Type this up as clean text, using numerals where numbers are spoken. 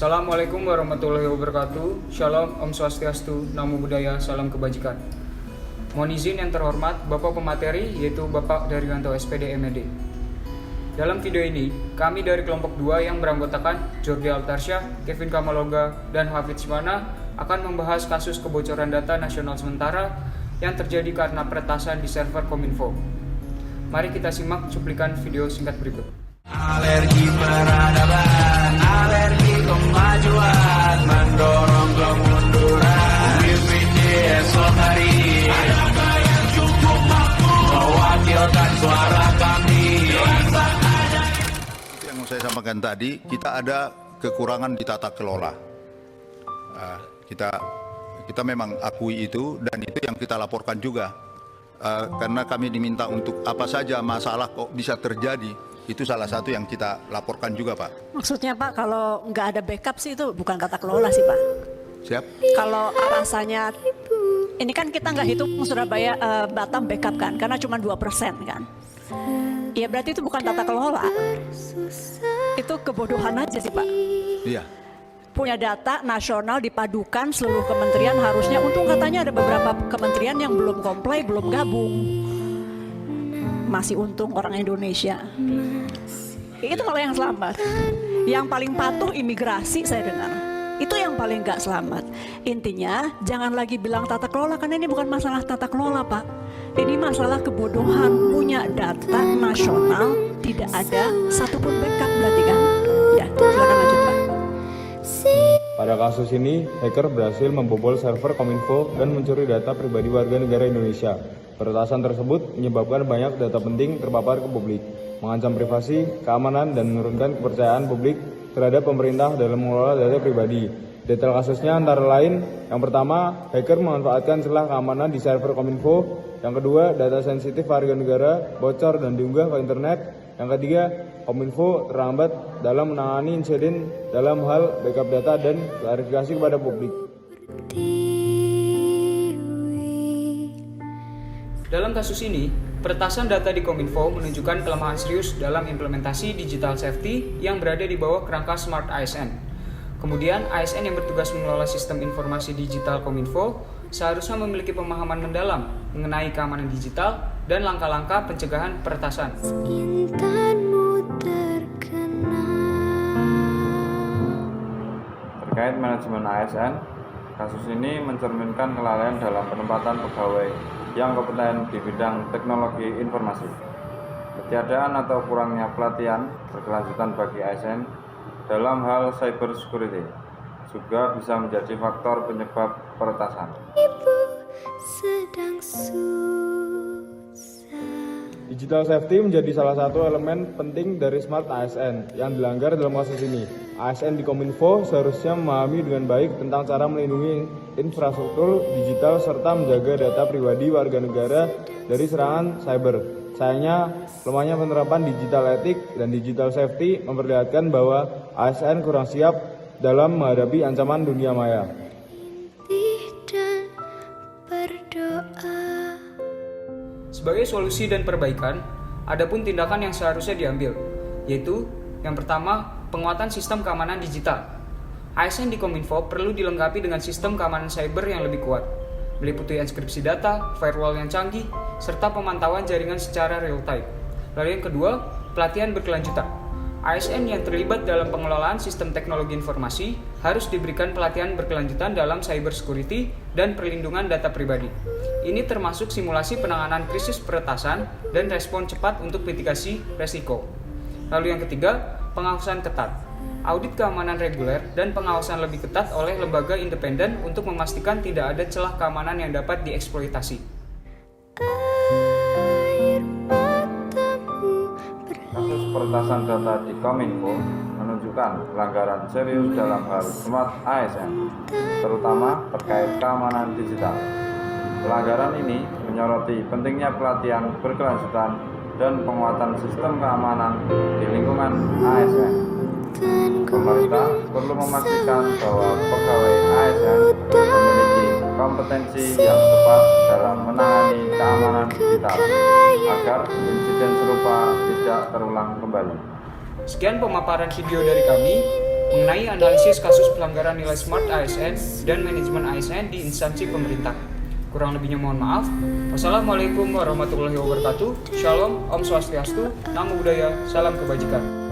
Assalamualaikum warahmatullahi wabarakatuh. Shalom, Om Swastiastu, Namo Buddhaya, Salam Kebajikan. Mohon izin yang terhormat Bapak Pemateri, yaitu Bapak Daryanto SPD MED. Dalam video ini, kami dari kelompok 2 yang beranggotakan Jordi Altarsyah, Kevin Kamaloga, dan Hafidz Mana akan membahas kasus kebocoran data nasional sementara yang terjadi karena peretasan di server Kominfo. Mari kita simak cuplikan video singkat berikut. Alergi peradaban, alergi kemajuan, mendorong kemunduran. Pimpin di esok hari, adakah yang cukup mampu mewakilkan suara kami? Itu yang saya sampaikan tadi, kita ada kekurangan di tata kelola. Kita memang akui itu, dan itu yang kita laporkan juga. Karena kami diminta untuk apa saja masalah kok bisa terjadi. Itu salah satu yang kita laporkan juga, Pak. Maksudnya, Pak, kalau nggak ada backup sih itu bukan tata kelola sih, Pak. Siap? Kalau alasannya, ini kan kita nggak hitung Surabaya Batam backup kan, karena cuma 2% kan. Ya berarti itu bukan tata kelola. Itu kebodohan aja sih, Pak. Iya. Punya data nasional dipadukan seluruh kementerian harusnya, untung katanya ada beberapa kementerian yang belum comply, belum gabung. Masih untung orang Indonesia. Itu malah yang selamat. Yang paling patuh imigrasi saya dengar. Itu yang paling gak selamat. Intinya jangan lagi bilang tata kelola, karena ini bukan masalah tata kelola, Pak. Ini masalah kebodohan. Punya data nasional tidak ada satupun backup berarti kan. Ya, silakan lanjut, Pak. Pada kasus ini, hacker berhasil membobol server Kominfo dan mencuri data pribadi warga negara Indonesia. Peretasan tersebut menyebabkan banyak data penting terpapar ke publik, mengancam privasi, keamanan, dan menurunkan kepercayaan publik terhadap pemerintah dalam mengelola data pribadi. Detail kasusnya antara lain, yang pertama, hacker memanfaatkan celah keamanan di server Kominfo. Yang kedua, data sensitif warga negara bocor dan diunggah ke internet. Yang ketiga, Kominfo terlambat dalam menangani insiden dalam hal backup data dan klarifikasi kepada publik. Dalam kasus ini, peretasan data di Kominfo menunjukkan kelemahan serius dalam implementasi digital safety yang berada di bawah kerangka Smart ASN. Kemudian, ASN yang bertugas mengelola sistem informasi digital Kominfo seharusnya memiliki pemahaman mendalam mengenai keamanan digital dan langkah-langkah pencegahan peretasan. Terkait manajemen ASN, kasus ini mencerminkan kelalaian dalam penempatan pegawai yang kompeten di bidang teknologi informasi. Ketiadaan atau kurangnya pelatihan berkelanjutan bagi ASN dalam hal cyber security juga bisa menjadi faktor penyebab peretasan. Digital safety menjadi salah satu elemen penting dari Smart ASN yang dilanggar dalam kasus ini. ASN di Kominfo seharusnya memahami dengan baik tentang cara melindungi infrastruktur digital serta menjaga data pribadi warga negara dari serangan cyber. Sayangnya, lemahnya penerapan digital etik dan digital safety memperlihatkan bahwa ASN kurang siap dalam menghadapi ancaman dunia maya. Sebagai solusi dan perbaikan, ada pun tindakan yang seharusnya diambil, yaitu yang pertama, penguatan sistem keamanan digital. ASN di Kominfo perlu dilengkapi dengan sistem keamanan cyber yang lebih kuat, meliputi enkripsi data, firewall yang canggih, serta pemantauan jaringan secara real time. Lalu yang kedua, pelatihan berkelanjutan. ASN yang terlibat dalam pengelolaan sistem teknologi informasi harus diberikan pelatihan berkelanjutan dalam cyber security dan perlindungan data pribadi. Ini termasuk simulasi penanganan krisis peretasan dan respon cepat untuk mitigasi resiko. Lalu yang ketiga, pengawasan ketat. Audit keamanan reguler dan pengawasan lebih ketat oleh lembaga independen untuk memastikan tidak ada celah keamanan yang dapat dieksploitasi. Kasus peretasan data di Kominfo menunjukkan pelanggaran serius dalam hal Smart ASN, terutama terkait keamanan digital. Pelanggaran ini menyoroti pentingnya pelatihan berkelanjutan dan penguatan sistem keamanan di lingkungan ASN. Pemerintah perlu memastikan bahwa pegawai ASN memiliki kompetensi yang tepat dalam menangani keamanan digital agar insiden serupa tidak terulang kembali. Sekian pemaparan video dari kami. mengenai analisis kasus pelanggaran nilai Smart ASN dan manajemen ASN di instansi pemerintah. Kurang lebihnya mohon maaf. Wassalamualaikum warahmatullahi wabarakatuh. Shalom, Om Swastiastu, Namo Buddhaya, Salam Kebajikan.